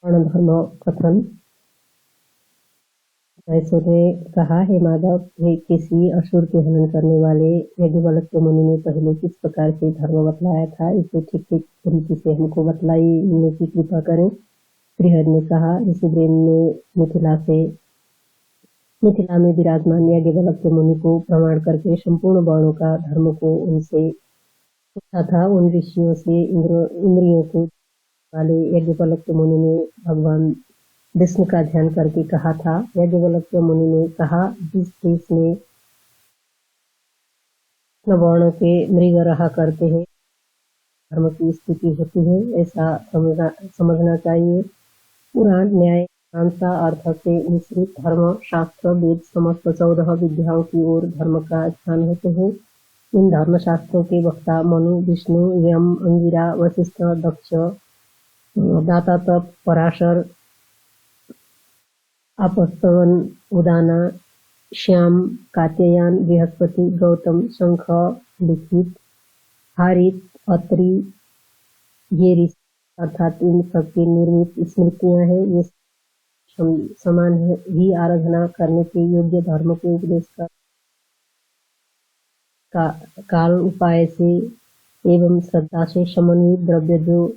धर्म कथन। मैसूर ने कहा, हे माधव, हे किसी असुर के हनन करने वाले यज्ञवल्क्य मुनि ने पहले किस प्रकार से धर्म बतलाया था, इसे ठीक ठीक रीति से हमको बतलाने की कृपा करें। श्रीहरि ने कहा, ऋषिब्रेन ने मिथिला में विराजमान यज्ञवल्क्य मुनि को प्रमाण करके संपूर्ण वर्णों का धर्म को उनसे पूछा था। उन ऋषियों से इंद्रियों को वाले यज्ञवल्क्य मुनि ने भगवान विष्णु का ध्यान करके कहा था। यज्ञवल्क्य मुनि ने कहा, जिस देश में वर्णों के मृग रहा करते हैं, धर्म की स्थिति होती है, ऐसा समझना चाहिए। पुराण, न्याय, मीमांसा, अर्थ से मिश्रित धर्म, शास्त्र, वेद समस्त 14 विद्याओं की ओर धर्म का स्थान होते हैं। इन धर्मशास्त्रों के वक्ता मनु, विष्णु, यम, अंगिरा, वशिष्ठ, दक्ष, दातातप, पराशर, आपस्तवन, उदाना, श्याम, कात्यायन, बृहस्पति, गौतम, शंख, लिखित, हारित, अत्रि, ये ऋषि अर्थात इन सबकी निर्मित स्मृतियां हैं। ये समान ही आराधना करने के योग्य धर्म के उपदेश का काल उपाय से एवं श्रद्धा से समन्वित द्रव्य जो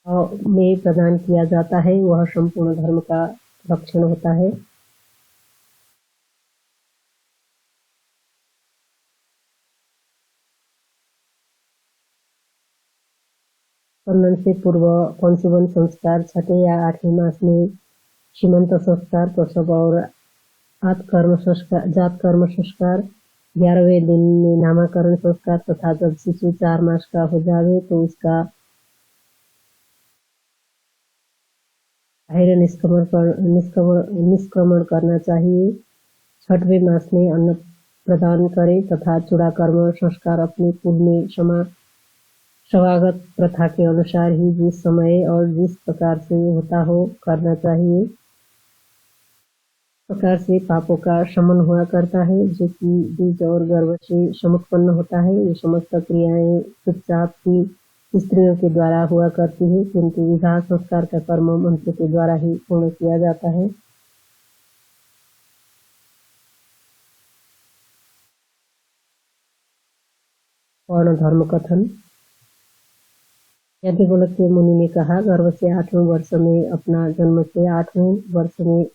में प्रदान किया जाता है, वह संपूर्ण धर्म का लक्षण होता है। वर्णन से पूर्व पंचवन संस्कार, छठे या 8वें मास में सीमंत संस्कार, प्रसव और जात कर्म संस्कार, 11वें दिन में नामकरण संस्कार तथा जब शिशु 4 मास का हो जावे तो उसका बाहर निष्क्रमण करना चाहिए। 6वें मास में अन्न प्रदान करे तथा चूड़ा कर्म संस्कार अपने कुल में स्वागत प्रथा के अनुसार ही जिस समय और जिस प्रकार से होता हो करना चाहिए। इस प्रकार से पापों का शमन हुआ करता है, जो कि बीज और गर्भ से समुत्पन्न होता है। ये समस्त क्रियाएं चुपचाप ही स्त्रियों के द्वारा हुआ करती है, किंतु विवाह संस्कार का कर्म मंत्र के द्वारा ही पूर्ण किया जाता है। वर्ण धर्म कथन। यज्ञवल्क्य मुनि ने कहा, गर्भ से 8वें वर्ष में अपना जन्म से 8वें वर्ष में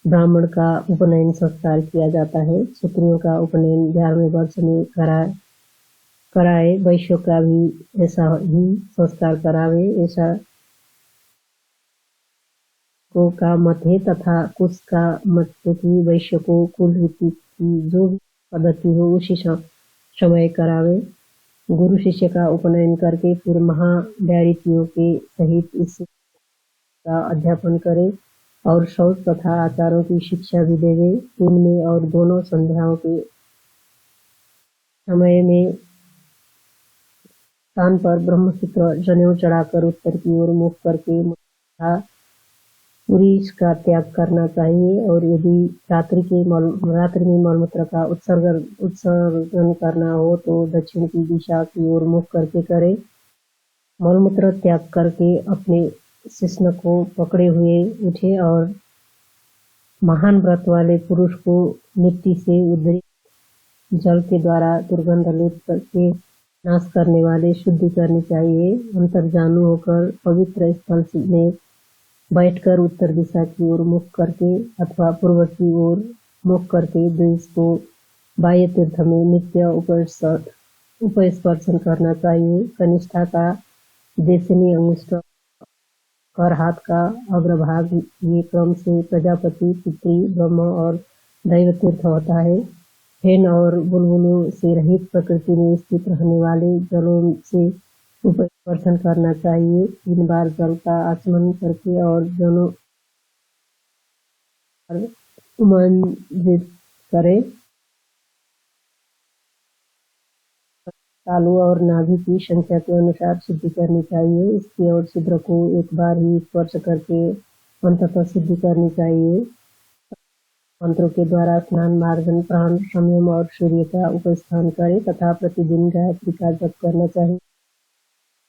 ब्राह्मण का उपनयन संस्कार किया जाता है। क्षत्रियों का उपनयन 11वें वर्ष में कराए, वैश्यों का भी ऐसा ही संस्कार करावे, ऐसा को का मत है। तथा कुछ का मत है कि वैश्य को कुल रीति की जो भी पद्धति हो उसी समय करावे। गुरु शिष्य का उपनयन करके फिर महाव्यारितियों के सहित इसका अध्यापन करे और शौच तथा आचारों की शिक्षा भी देवे। इनमें और दोनों संध्याओं के समय में कान पर ब्रह्मसूत्र जनेऊ चढ़ाकर उत्तर की ओर मुख करके पूरी इसका त्याग करना चाहिए। और यदि रात्रि में मलमूत्र का उत्सर्जन करना हो तो दक्षिण की दिशा की ओर मुख करके करे। मलमूत्र त्याग करके अपने शिश्न को पकड़े हुए उठे और महान व्रत वाले पुरुष को मिट्टी से उद्धृत जल के द्वारा दुर्गंध लेप करके नाश करने वाले शुद्धि करनी चाहिए। अंतर्जानु होकर पवित्र स्थल में बैठकर उत्तर दिशा की ओर मुख करके अथवा पूर्व की ओर मुख करके द्विज को बाह्य तीर्थ में नित्य उपस्पर्शन करना चाहिए। कनिष्ठा का देशनी अंगुष्ठ कर हाथ का अग्रभाग ये क्रम से प्रजापति, पितृ, ब्रह्म और दैव तीर्थ होता है। फेन और बुलबुलों से रहित प्रकृति में स्थित रहने वाले जलों से उपस्पर्शन करना चाहिए। 3 बार जल का आचमन करके और जनों उमंजित करे। तालु और नाभि की संख्या के अनुसार सिद्धि करनी चाहिए। इसकी और छिद्र को एक बार ही स्पर्श करके अंततः सिद्धि करनी चाहिए। मंत्रों के द्वारा स्नान, मार्जन, प्राण, संयम और सूर्य का उपस्थान करे तथा प्रतिदिन गायत्री का जप करना चाहिए।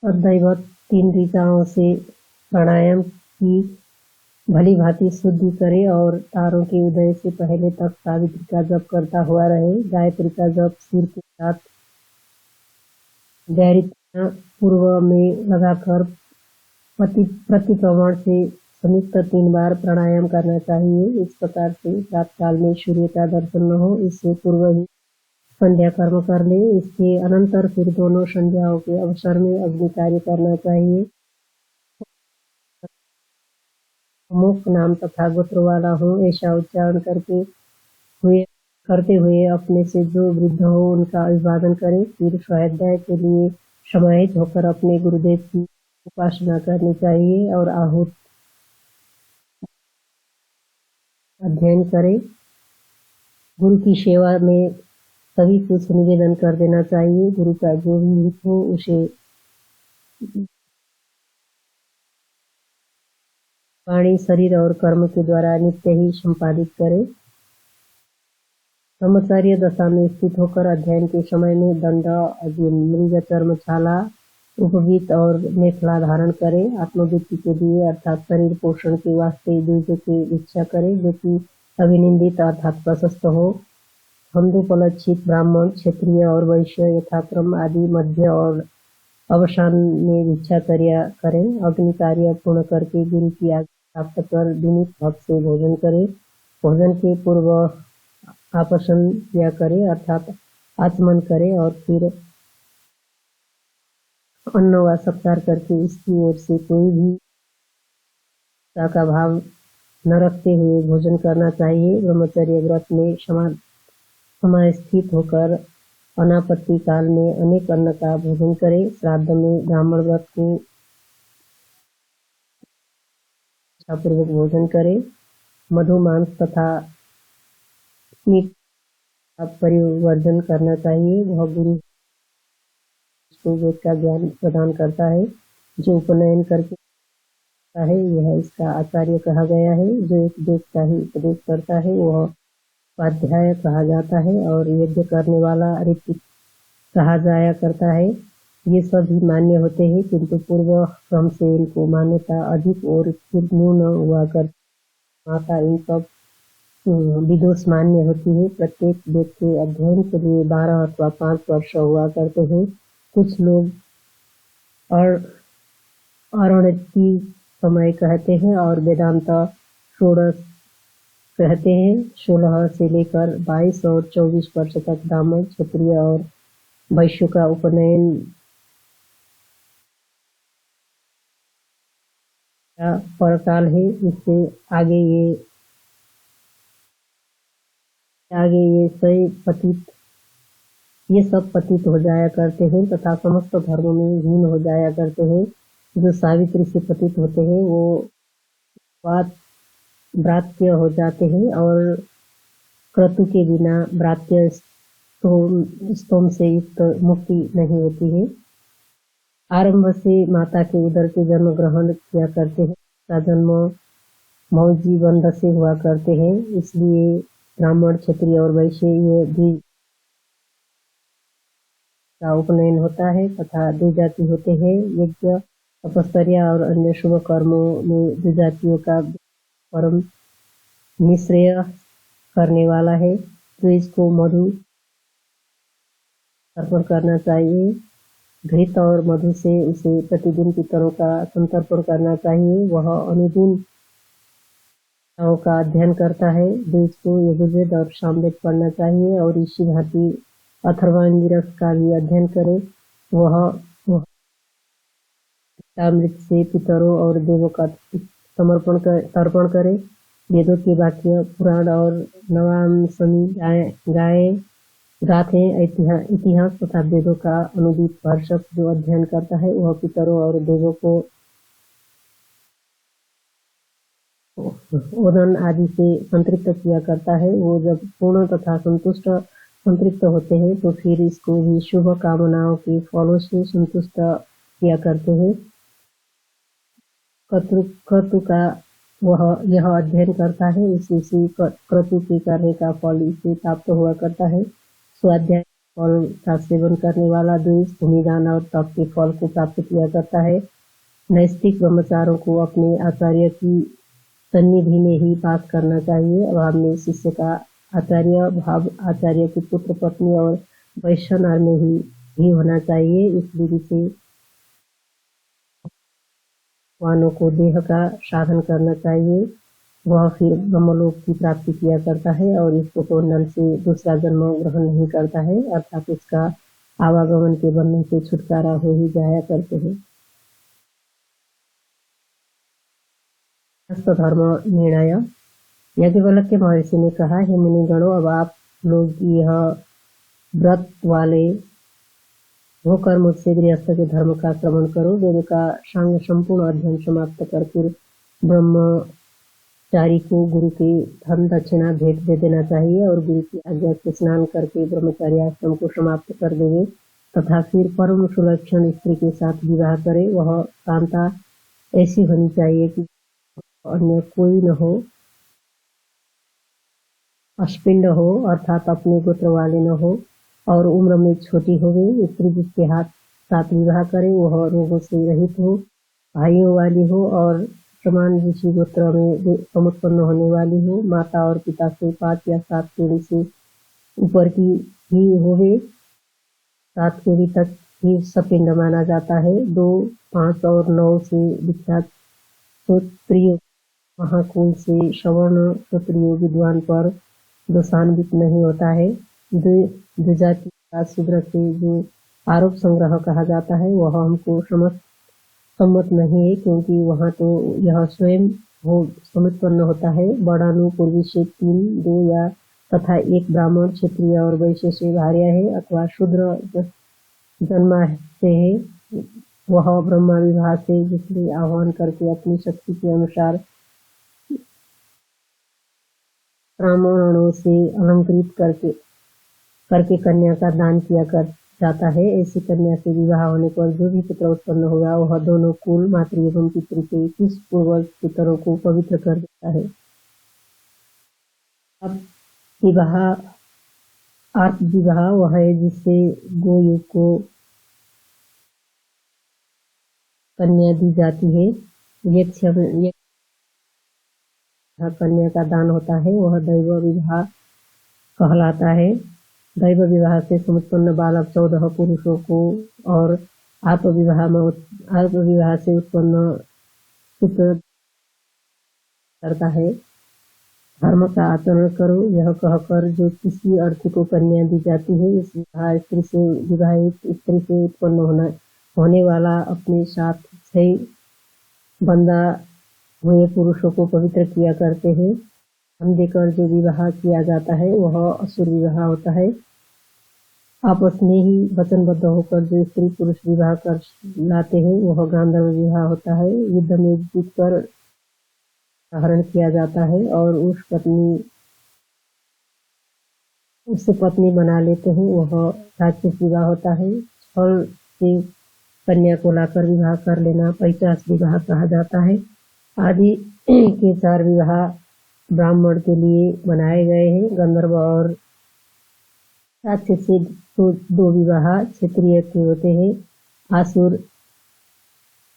दैवत 3 ऋचाओं से प्राणायाम की भली भांति शुद्धि करे और तारों के उदय से पहले तक सावित्री का जप करता हुआ रहे। गायत्री का जप सिर के साथ दैरित्य पूर्व में लगाकर प्रतिक्रमण से संयुक्त 3 बार प्राणायाम करना चाहिए। इस प्रकार से प्रातःकाल में सूर्य का दर्शन न हो इससे पूर्व ही संध्या कर्म कर ले। इसके अनंतर फिर दोनों संध्याओं के अवसर में अग्नि कार्य करना चाहिए। मुख नाम तथा गोत्र वाला हूँ ऐसा उच्चारण करते हुए अपने से जो वृद्ध हो उनका अभिवादन करें। फिर स्वाध्याय के लिए समाहित होकर अपने गुरुदेव की उपासना करनी चाहिए और आहूत अध्ययन करें। गुरु की सेवा में सभी कुछ निवेदन कर देना चाहिए। गुरु का जो भी हित हो उसे वाणी शरीर और कर्म के द्वारा नित्य ही संपादित करें। ब्रह्मचर्य दशा में स्थित होकर अध्ययन के समय में दंड मृग चर्म छाला उपवीत और मेखला धारण करें। आत्मवृत्ति के लिए अर्थात शरीर पोषण के वास्ते द्विज की इच्छा करें जो कि अभिनिंदित अर्थात प्रशस्त हो। छंदोपलक्षित ब्राह्मण क्षत्रिय और वैश्य यथाक्रम आदि मध्य और अवसान में भिक्षा करें। अग्नि कार्य पूर्ण करके गुरु की आज्ञा प्राप्त कर विनीत भाव से भोजन करें। भोजन के पूर्व आपसन किया करें अर्थात आचमन करें और फिर अन्न व सत्कार करके इसकी ओर से कोई भी का भाव न रखते हुए भोजन करना चाहिए। ब्रह्मचर्य व्रत में समय स्थित होकर अनापत्ति काल में अनेक अन्न का भोजन करें। श्राद्ध में ब्राह्मण व्रत को पूर्वक भोजन करें। मधु मांस तथा मीट का परिवर्जन करना चाहिए। वह गुरु को वेद का ज्ञान प्रदान करता है। जो उपनयन करके है यह इसका आचार्य कहा गया है। जो एक देश का ही उपदेश करता है वह उपाध्याय कहा जाता है और यज्ञ करने वाला ऋतिक कहा जाया करता है। ये सभी मान्य होते हैं किंतु पूर्व क्रम से इनको मान्यता अधिक और न्यून हुआ कर माता इन सब विदोष मान्य होती है। प्रत्येक वेद के अध्ययन के लिए 12 अथवा 5 वर्ष हुआ करते हैं। कुछ लोग अरणति समय कहते हैं और वेदांत षोडश कहते हैं। 16 से लेकर 22 और 24 वर्ष तक ब्राह्मण क्षत्रिय और वैश्य का उपनयन परकाल है। इससे आगे ये सब पतित हो जाया करते हैं तथा समस्त धर्मों में हीन हो जाया करते हैं। जो सावित्री से पतित होते हैं वो व्रात्य हो जाते हैं और क्रतु के बिना व्रात्य स्तोम से युक्त मुक्ति नहीं होती है। आरंभ से माता के उदर के जन्म ग्रहण किया करते हैं। का जन्म मौजी बंध से हुआ करते हैं। इसलिए ब्राह्मण क्षत्रिय और वैश्य ये भी का उपनयन होता है तथा 2 जाति होते हैं। यज्ञ तपस्या और अन्य शुभ कर्मों में 2 जातियों का परम निश्रेय करने वाला है। तो इसको मधु अर्पण करना चाहिए। घृत और मधु से उसे प्रतिदिन पितरों का संतर्पण करना चाहिए। वह अनुदिन का अध्ययन करता है। देश को यजुर्वेद और सामवेद पढ़ना चाहिए और इसी भांति अथर्वांगिरस का भी अध्ययन करे। वह अमृत से पितरों और देवों का तर्पण करे। वेदों के वाक्य पुराण और नवामसनी गाथे। इतिहास तथा वेदों का अनुदित भरसक जो अध्ययन करता है वह पितरों और देवों को ओदन आदि से संतृप्त किया करता है। वो जब पूर्ण तथा संतृप्त होते हैं तो फिर इसको भी शुभ कामनाओं के फलों से संतुष्ट किया करते हैं। क्रतु का वह यह अध्ययन करता है। इसी क्रतु के कार्य का फल इसे प्राप्त हुआ करता है। स्वाध्याय फल का सेवन करने वाला द्वेष, भूमिदान और तप के फल को प्राप्त किया करता है। नैष्ठिक ब्रह्मचारों को अपने आचार्य की सन्निधि में ही वास करना चाहिए। अभाव में शिष्य का आचार्य भाव आचार्य की पुत्र पत्नी और वैश्यनार में ही होना चाहिए। इस विधि से वानों को देह का साधन करना चाहिए। वह फिर ब्रह्मलोक की प्राप्ति किया करता है और इस नल से दूसरा जन्म ग्रहण नहीं करता है, अर्थात उसका आवागमन के बंधन से छुटकारा हो ही जाया करते हैं। धर्म निर्णय। याज्ञवल्क्य महर्षि ने कहा, हे मुनिगणों, अब आप लोग यह व्रत वाले होकर मुझसे गृहस्थ के धर्म का श्रवण करो। वेद का सांग संपूर्ण अध्ययन समाप्त कर फिर ब्रह्मचारी को गुरु के धन दक्षिणा भेंट दे देना चाहिए और गुरु की आज्ञा से स्नान करके ब्रह्मचारी आश्रम को समाप्त कर देवे तथा फिर परम सुलक्षण स्त्री के साथ विवाह करे। वह कांता ऐसी होनी चाहिए कि अन्य कोई न हो, अष्पिंड हो अर्थात अपने गोत्र वाले न हो और उम्र में छोटी होवे। स्त्री जिसके साथ विवाह करे वह रोगों से रहित हो, भाइयों वाली हो और समान ऋषि गोत्र में समुत्पन्न होने वाली हो। माता और पिता से 5 या 7 पीढ़ी से ऊपर की ही होवे। 7 पीढ़ी तक ही सपिंड माना जाता है। 2, 5 और 9 से विख्यात क्षत्रिय महाकुल से सवर्ण क्षत्रिय विद्वान पर दोषान्वित नहीं होता है। द्विजाति का शूद्र से जो आरोप संग्रह कहा जाता है वह हमको सम्मत नहीं है, क्योंकि वहाँ तो यह स्वयं समुत्पन्न होता है। बड़ानु पूर्वी से 3, 2 या तथा 1 ब्राह्मण, क्षत्रिय और वैश्य से भार्य है अथवा शूद्र जन्मा से है। वह ब्रह्मा विवाह से जिसने आह्वान करके अपनी शक्ति के अनुसार ब्राह्मणों से अलंकृत करके कन्या का दान किया कर जाता है। ऐसी कन्या से विवाह होने पर जो भी पुत्र उत्पन्न होगा वह दोनों कुल, मातृ एवं पितृ के 21 पूर्वज पितरों को पवित्र कर देता है। अब विवाह, आर्त विवाह वह है जिससे गोयुग को कन्या दी जाती है। ये कन्या का दान होता है वह दैव विवाह कहलाता है। दैव विवाह से समुत्पन्न बालक 14 पुरुषों को और आत्म विवाह से उत्पन्न पुत्र करता है। धर्म का आचरण करो यह कहकर जो किसी अर्थी को कन्या दी जाती है, इस विवाहित स्त्री से उत्पन्न होने वाला अपने साथ 6 बंदा हुए पुरुषों को पवित्र किया करते हैं। धन देकर जो विवाह किया जाता है वह असुर विवाह होता है। आपस में ही वचनबद्ध होकर जो स्त्री पुरुष विवाह कर लाते हैं वह गांधर्व विवाह होता है। युद्ध में जीतकर हरण किया जाता है और उससे पत्नी बना लेते हैं, वह राक्षस विवाह होता है। छल से कन्या को लाकर विवाह कर लेना पैशाच विवाह कहा जाता है। आदि के 4 विवाह ब्राह्मण के लिए बनाए गए हैं। गंधर्व और राक्षस से 2 विवाह क्षत्रिय के होते हैं। आसुर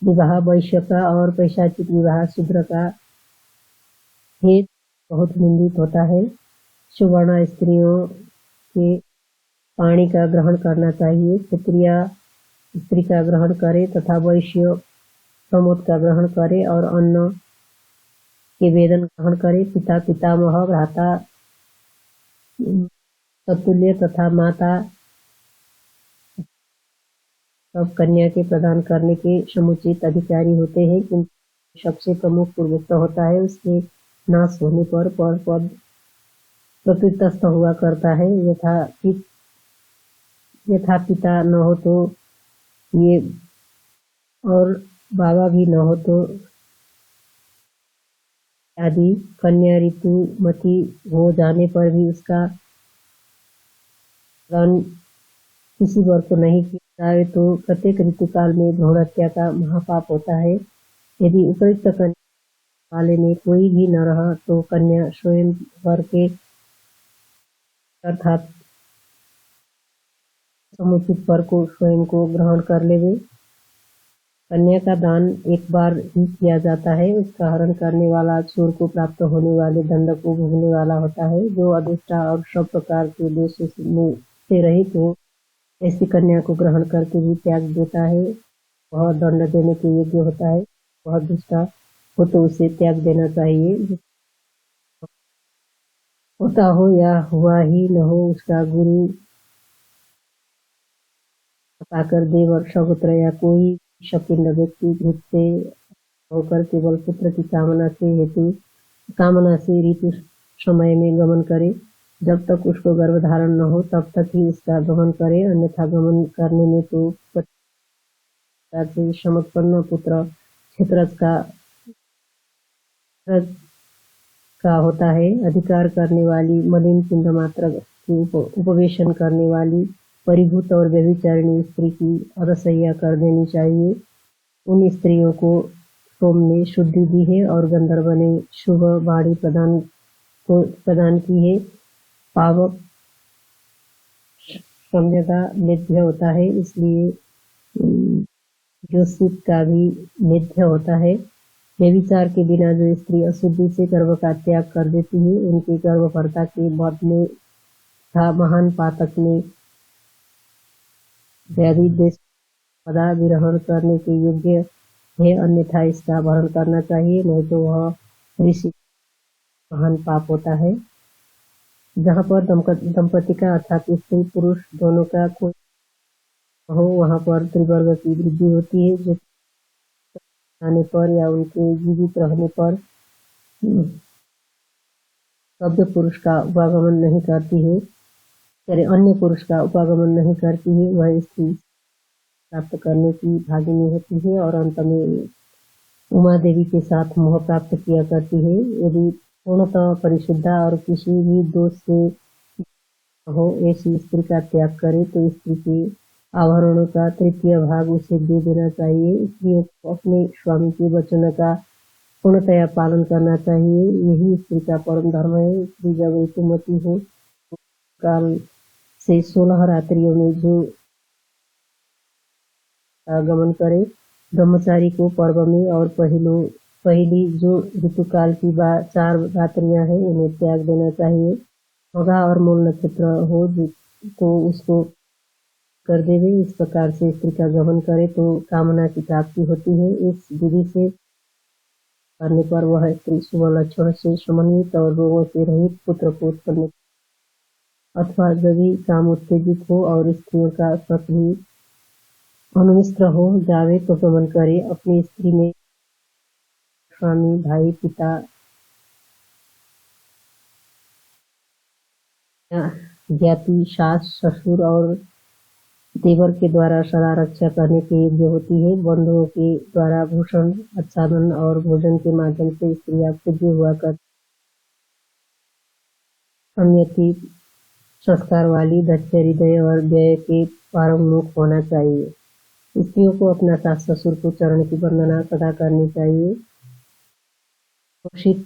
विवाह वैश्य का और पैशाचिक विवाह शूद्र का भेद बहुत निंदित होता है। सुवर्ण स्त्रियों के पाणी का ग्रहण करना चाहिए। क्षत्रिय स्त्री का ग्रहण करे तथा वैश्य प्रमोद का ग्रहण करे और अन्न के वेदन ग्रहण करे। पिता पितामह भ्राता ततुल्य तथा माता सब कन्या के प्रदान करने के समुचित अधिकारी होते हैं, किंतु सबसे प्रमुख पूर्वोक्त होता है। उसके नाश होने पर पद प्रकृतस्थ हुआ करता है। यथा पिता न हो तो ये और बाबा भी न हो तो आदि। कन्या ऋतुमती हो जाने पर भी उसका दान किसी वर्ग को नहीं किया जाए तो प्रत्येक ऋतुकाल में भ्रूण हत्या का महापाप होता है। यदि उपयुक्त कन्या वाले में कोई भी न रहा तो कन्या स्वयं वर के अर्थात समुचित फल को स्वयं को ग्रहण कर लेवे। कन्या का दान एक बार ही किया जाता है। उसका हरण करने वाला चोर को प्राप्त होने वाले दंड को भोगने वाला होता है। जो अदृष्टा और सब प्रकार के दोष से रहित हो, ऐसी कन्या को ग्रहण करके भी त्याग देता है, वह दंड देने के योग्य होता है। वह दुष्टा हो तो उसे त्याग देना चाहिए। होता हो या हुआ ही न हो, उसका गुरु पाकर देव और सपुत्र या कोई शकील व्यक्ति घृत से होकर केवल पुत्र की कामना से ऋतु समय में गमन करे। जब तक उसको गर्भ धारण न हो तब तक ही इसका गमन करे, अन्यथा गमन करने में तो से समत्पन्न पुत्र क्षेत्रज का होता है। अधिकार करने वाली मलिन पिंड मात्र की उपवेशन करने वाली परिभूत और व्यभिचारिणी स्त्री की अरसैया कर देनी चाहिए। उन स्त्रियों को सोम ने शुद्धि दी है और गंधर्व ने शुभ वाणी प्रदान की है। पावक सम्यता निध्य होता है, इसलिए ज्योतिष का भी निध्य होता है। व्यभिचार के बिना जो स्त्री अशुद्धि से गर्भ का त्याग कर देती है, उनके गर्भभर्ता के मत में था महान पातक ने व्याधि देश पदा विरहण करने के योग्य है, अन्यथा इसका भरण करना चाहिए, नहीं तो वह ऋषि महान पाप होता है। जहाँ पर दंपति का अर्थात स्त्री पुरुष दोनों का कोई हो, वहाँ पर त्रिवर्ग की वृद्धि होती है। जो आने पर या उनके जीवित रहने पर सभ्य पुरुष का उपागमन नहीं करती है, अन्य पुरुष का उपागमन नहीं करती है, वह स्त्री प्राप्त करने की भागिनी होती है और अंत में उमा देवी के साथ मोह प्राप्त किया करती है। यदि पूर्णतः परिशुद्धा और किसी भी दोष से हो ऐसी स्त्री का त्याग करे तो स्त्री के आभरणों का तृतीय भाग उसे दे देना चाहिए। स्त्रियों को अपने स्वामी के वचन का पूर्णतया पालन करना चाहिए, यही स्त्री का परम धर्म है। स्त्री जब ऋतुमती हो काल से 16 रात्रियों में जो गमन करे, ब्रह्मचारी को पर्व में और पहली जो ऋतुकाल की 4 रात्रियां हैं उन्हें त्याग देना चाहिए। मघा और मूल नक्षत्र हो तो उसको कर देवे। इस प्रकार से स्त्री का गमन करे तो कामना की प्राप्ति होती है। इस विधि से करने पर वह स्त्री शुभ लक्षण से समन्वित और रोगों से रहित पुत्र को उत्पन्न, अथवा यदि काम उत्तेजित हो और स्त्रियों का सत भी अनुमिश्र हो जावे तो गमन करे। अपनी स्त्री में स्वामी, भाई, पिता, ज्ञाति, सास, ससुर और देवर के द्वारा सदा रक्षा करने के योग्य होती है। बंधुओं के द्वारा भूषण, आच्छादन और भोजन के माध्यम से स्त्रियां पूज्य हुआ कर सम्यति संस्कार वाली, दक्ष हृदय और व्यय के पारंगमुख होना चाहिए। स्त्रियों को अपना सास ससुर को चरण की वंदना सदा करनी चाहिए। घोषित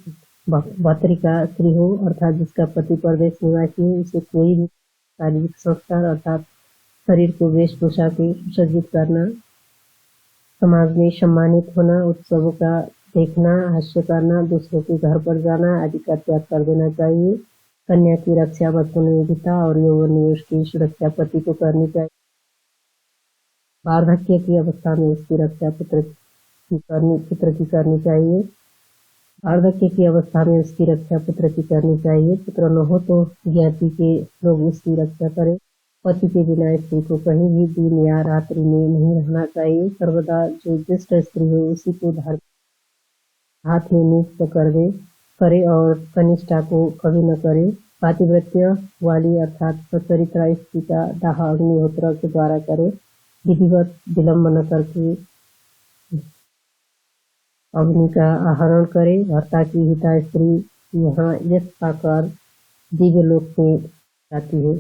भत्रिका स्त्री हो अर्थात जिसका पति परदेश निवासी हो, उसे कोई भी शारीरिक संस्कार अर्थात शरीर को वेशभूषा के सुसज्जित करना, समाज में सम्मानित होना, उत्सवों का देखना, हास्य करना, दूसरों के घर पर जाना आदि का त्याग कर देना चाहिए। कन्या की रक्षा बचपन निविता और यौवन निवेश की सुरक्षा पति को करनी चाहिए। वार्धक्य की अवस्था में इसकी रक्षा पुत्र की करनी चाहिए। वार्धक्य की अवस्था में उसकी रक्षा पुत्र की करनी चाहिए। पुत्र न हो तो ज्ञाति के लोग उसकी रक्षा करें। पति के बिना स्त्री को कहीं भी दिन या रात्रि में नहीं रहना चाहिए। सर्वदा जो ज्येष्ठ स्त्री हो उसी को धार्मिक हाथ में नियुक्त करे और कनिष्ठा को कभी न करे। पातिव्रत्य वाली अर्थात सच्चरित्रा स्त्री का दाह अग्निहोत्र के द्वारा करे। विधिवत विलंब न करके अग्नि का आहरण करे। भर्ता की हिता स्त्री यहाँ यश पाकर दिव्य लोक में जाती है।